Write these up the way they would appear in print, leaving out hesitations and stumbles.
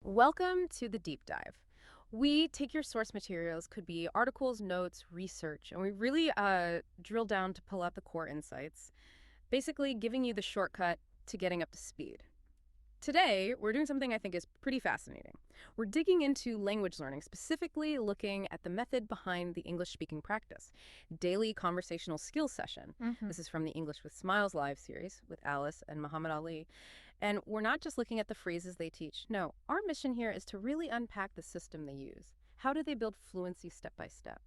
Welcome to the deep dive. We take your source materials, could be articles, notes, research, and we really drill down to pull out the core insights, basically giving you the shortcut to getting up to speed. Today, we're doing something I think is pretty fascinating. We're digging into language learning, specifically looking at the method behind the English speaking practice, daily conversational skills session. This is from the English with Smiles live series with Alice and Muhammad Ali. And we're not just looking at the phrases they teach. No, our mission here is to really unpack the system they use. How do they build fluency step by step?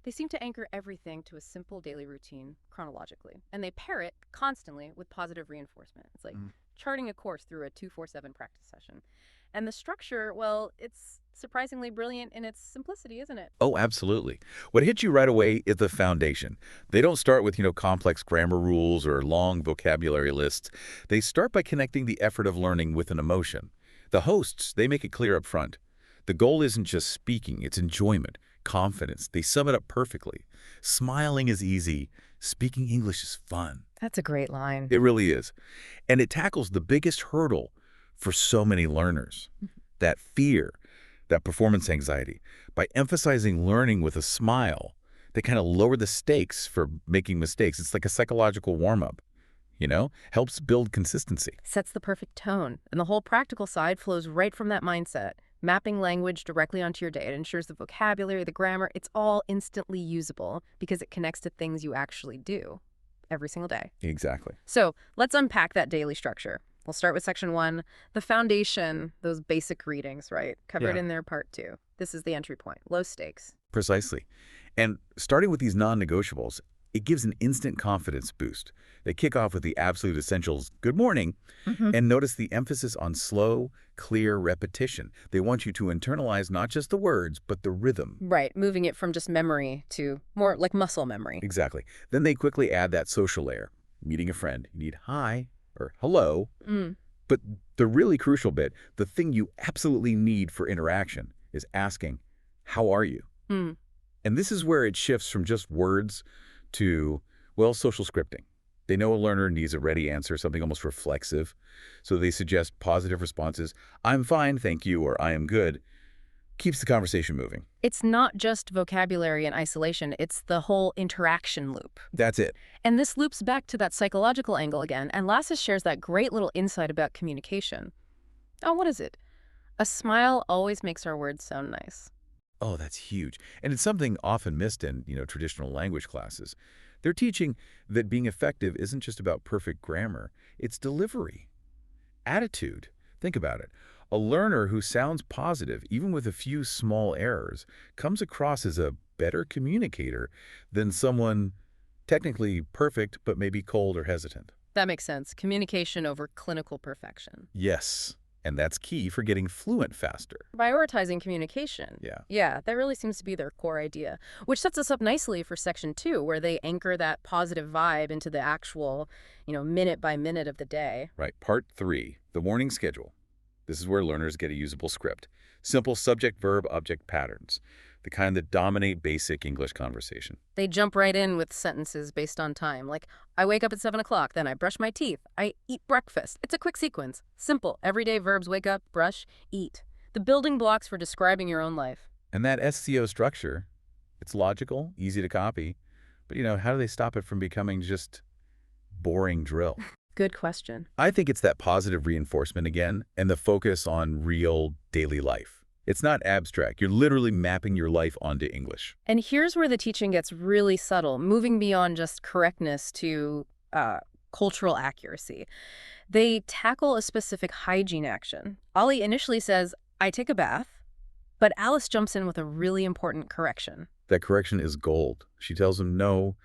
They seem to anchor everything to a simple daily routine chronologically, and they pair it constantly with positive reinforcement. It's like charting a course through a 247 practice session. And the structure, well, it's surprisingly brilliant in its simplicity, isn't it? Oh, absolutely. What hits you right away is the foundation. They don't start with, complex grammar rules or long vocabulary lists. They start by connecting the effort of learning with an emotion. The hosts, they make it clear up front. The goal isn't just speaking, it's enjoyment, confidence. They sum it up perfectly. Smiling is easy. Speaking English is fun. That's a great line. It really is. And it tackles the biggest hurdle for so many learners, that fear, that performance anxiety. By emphasizing learning with a smile, they kind of lower the stakes for making mistakes. It's like a psychological warm-up, helps build consistency. Sets the perfect tone, and the whole practical side flows right from that mindset. Mapping language directly onto your day. It ensures the vocabulary, the grammar, it's all instantly usable because it connects to things you actually do every single day. Exactly. So let's unpack that daily structure. We'll start with section 1, the foundation, those basic readings, right? Covered Yeah. in their part 2. This is the entry point, low stakes. Precisely. And starting with these non-negotiables, it gives an instant confidence boost. They kick off with the absolute essentials, good morning, and notice the emphasis on slow, clear repetition. They want you to internalize not just the words, but the rhythm. Right, moving it from just memory to more like muscle memory. Exactly. Then they quickly add that social layer. Meeting a friend, you need hi or hello. But the really crucial bit, the thing you absolutely need for interaction, is asking, how are you? Mm. And this is where it shifts from just words to, well, social scripting. They know a learner needs a ready answer, something almost reflexive. So they suggest positive responses. I'm fine, thank you, or I am good. Keeps the conversation moving. It's not just vocabulary in isolation, it's the whole interaction loop. That's it. And this loops back to that psychological angle again, and Lasses shares that great little insight about communication. Oh, what is it? A smile always makes our words sound nice. Oh, that's huge. And it's something often missed in, traditional language classes. They're teaching that being effective isn't just about perfect grammar. It's delivery, attitude. Think about it. A learner who sounds positive, even with a few small errors, comes across as a better communicator than someone technically perfect but maybe cold or hesitant. That makes sense. Communication over clinical perfection. Yes, and that's key for getting fluent faster. Prioritizing communication. Yeah. Yeah, that really seems to be their core idea, which sets us up nicely for section 2, where they anchor that positive vibe into the actual, minute by minute of the day. Right. Part 3, the morning schedule. This is where learners get a usable script. Simple subject-verb-object patterns, the kind that dominate basic English conversation. They jump right in with sentences based on time, like, I wake up at 7 o'clock, then I brush my teeth, I eat breakfast. It's a quick sequence. Simple, everyday verbs: wake up, brush, eat. The building blocks for describing your own life. And that SCO structure, it's logical, easy to copy, but how do they stop it from becoming just boring drill? Good question. I think it's that positive reinforcement again, and the focus on real daily life. It's not abstract. You're literally mapping your life onto English. And here's where the teaching gets really subtle, moving beyond just correctness to cultural accuracy. They tackle a specific hygiene action. Ollie initially says, I take a bath, but Alice jumps in with a really important correction. That correction is gold. She tells him, no,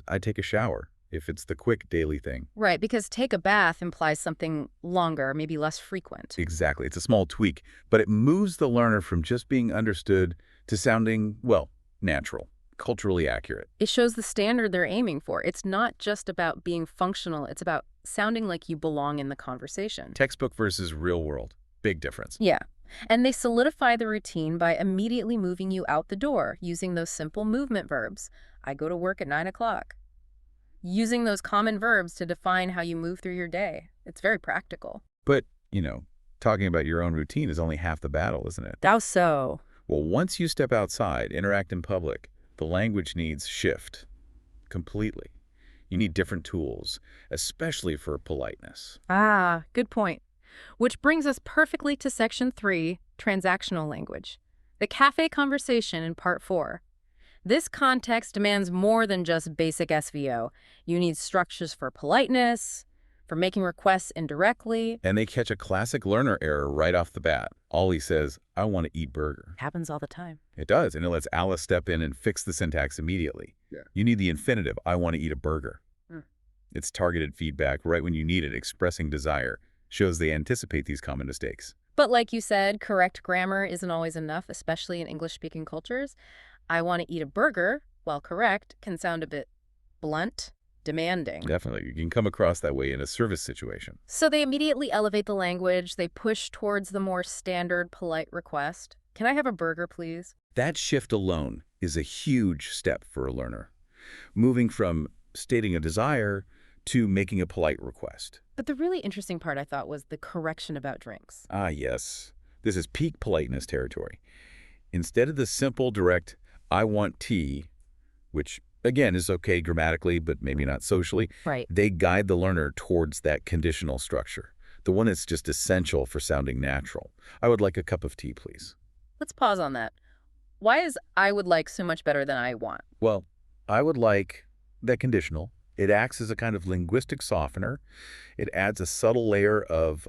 I take a shower, if it's the quick daily thing. Right, because take a bath implies something longer, maybe less frequent. Exactly. It's a small tweak, but it moves the learner from just being understood to sounding, well, natural, culturally accurate. It shows the standard they're aiming for. It's not just about being functional, it's about sounding like you belong in the conversation. Textbook versus real world. Big difference. Yeah. And they solidify the routine by immediately moving you out the door using those simple movement verbs. I go to work at 9 o'clock. Using those common verbs to define how you move through your day. It's very practical. But, Talking about your own routine is only half the battle, isn't it? How so? Well, once you step outside, interact in public, the language needs shift completely. You need different tools, especially for politeness. Ah, good point. Which brings us perfectly to section 3, transactional language. The cafe conversation in part 4. This context demands more than just basic SVO. You need structures for politeness, for making requests indirectly. And they catch a classic learner error right off the bat. Ollie says, I want to eat burger. Happens all the time. It does, and it lets Alice step in and fix the syntax immediately. Yeah. You need the infinitive, I want to eat a burger. Mm. It's targeted feedback right when you need it, expressing desire. Shows they anticipate these common mistakes. But like you said, correct grammar isn't always enough, especially in English-speaking cultures. I want to eat a burger, while correct, can sound a bit blunt, demanding. Definitely, you can come across that way in a service situation. So they immediately elevate the language. They push towards the more standard, polite request. Can I have a burger, please? That shift alone is a huge step for a learner, moving from stating a desire to making a polite request. But the really interesting part, I thought, was the correction about drinks. Ah, yes. This is peak politeness territory. Instead of the simple, direct, I want tea, which, again, is okay grammatically, but maybe not socially, Right. they guide the learner towards that conditional structure, the one that's just essential for sounding natural. I would like a cup of tea, please. Let's pause on that. Why is I would like so much better than I want? Well, I would like that conditional. It acts as a kind of linguistic softener. It adds a subtle layer of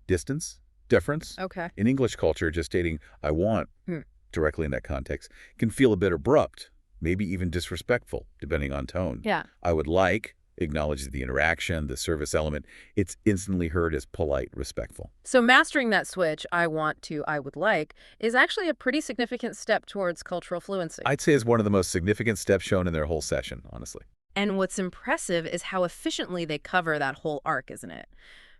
distance, difference. Okay. In English culture, just stating I want Hmm. directly in that context can feel a bit abrupt, maybe even disrespectful, depending on tone. Yeah. I would like acknowledges the interaction, the service element. It's instantly heard as polite, respectful. So mastering that switch, I want to, I would like, is actually a pretty significant step towards cultural fluency. I'd say is one of the most significant steps shown in their whole session, honestly. And what's impressive is how efficiently they cover that whole arc, isn't it?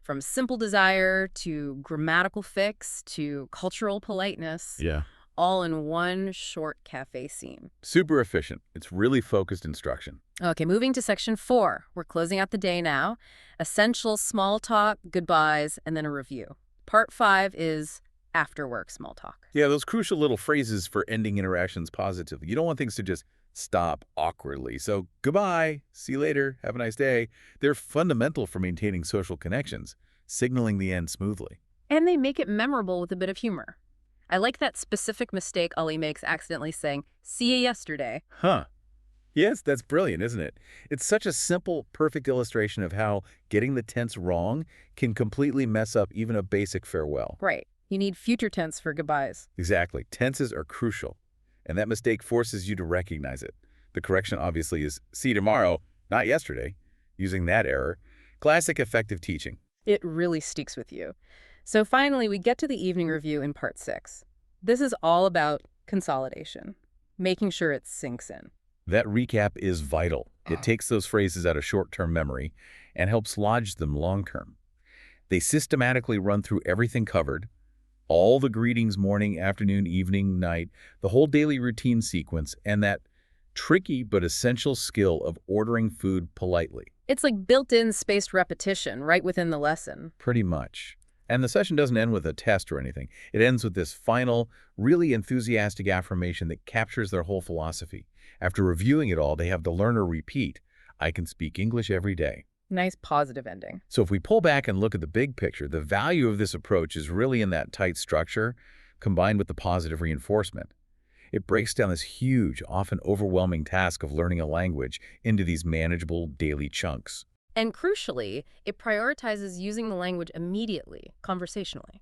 From simple desire to grammatical fix to cultural politeness, Yeah. all in one short cafe scene. Super efficient. It's really focused instruction. Okay, moving to section 4. We're closing out the day now. Essential small talk, goodbyes, and then a review. Part 5 is after work small talk. Yeah, those crucial little phrases for ending interactions positively. You don't want things to just stop awkwardly. So, goodbye, see you later, have a nice day. They're fundamental for maintaining social connections, signaling the end smoothly. And they make it memorable with a bit of humor. I like that specific mistake Ollie makes accidentally saying, see you yesterday. Huh. Yes, that's brilliant, isn't it? It's such a simple, perfect illustration of how getting the tense wrong can completely mess up even a basic farewell. Right. You need future tense for goodbyes. Exactly. Tenses are crucial, and that mistake forces you to recognize it. The correction, obviously, is see you tomorrow, not yesterday. Using that error. Classic effective teaching. It really sticks with you. So finally, we get to the evening review in part 6. This is all about consolidation, making sure it sinks in. That recap is vital. It takes those phrases out of short-term memory and helps lodge them long-term. They systematically run through everything covered, all the greetings morning, afternoon, evening, night, the whole daily routine sequence, and that tricky but essential skill of ordering food politely. It's like built-in spaced repetition right within the lesson. Pretty much. And the session doesn't end with a test or anything. It ends with this final, really enthusiastic affirmation that captures their whole philosophy. After reviewing it all, they have the learner repeat, I can speak English every day. Nice positive ending. So if we pull back and look at the big picture, the value of this approach is really in that tight structure combined with the positive reinforcement. It breaks down this huge, often overwhelming task of learning a language into these manageable daily chunks. And crucially, it prioritizes using the language immediately, conversationally.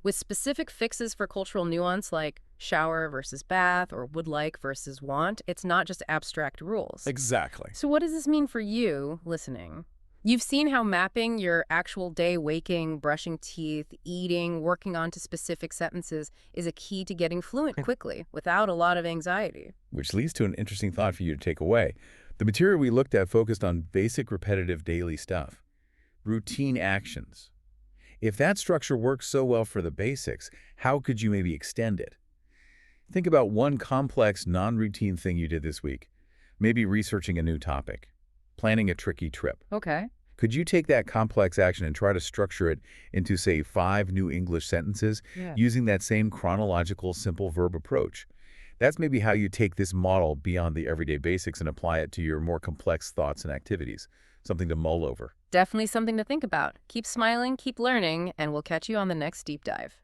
With specific fixes for cultural nuance like shower versus bath or would like versus want, it's not just abstract rules. Exactly. So what does this mean for you listening? You've seen how mapping your actual day, waking, brushing teeth, eating, working onto specific sentences is a key to getting fluent quickly without a lot of anxiety. Which leads to an interesting thought for you to take away. The material we looked at focused on basic repetitive daily stuff, routine actions. If that structure works so well for the basics, how could you maybe extend it? Think about one complex, non-routine thing you did this week. Maybe researching a new topic, planning a tricky trip. Okay. Could you take that complex action and try to structure it into, say, 5 new English sentences Yeah. using that same chronological simple verb approach? That's maybe how you take this model beyond the everyday basics and apply it to your more complex thoughts and activities. Something to mull over. Definitely something to think about. Keep smiling, keep learning, and we'll catch you on the next deep dive.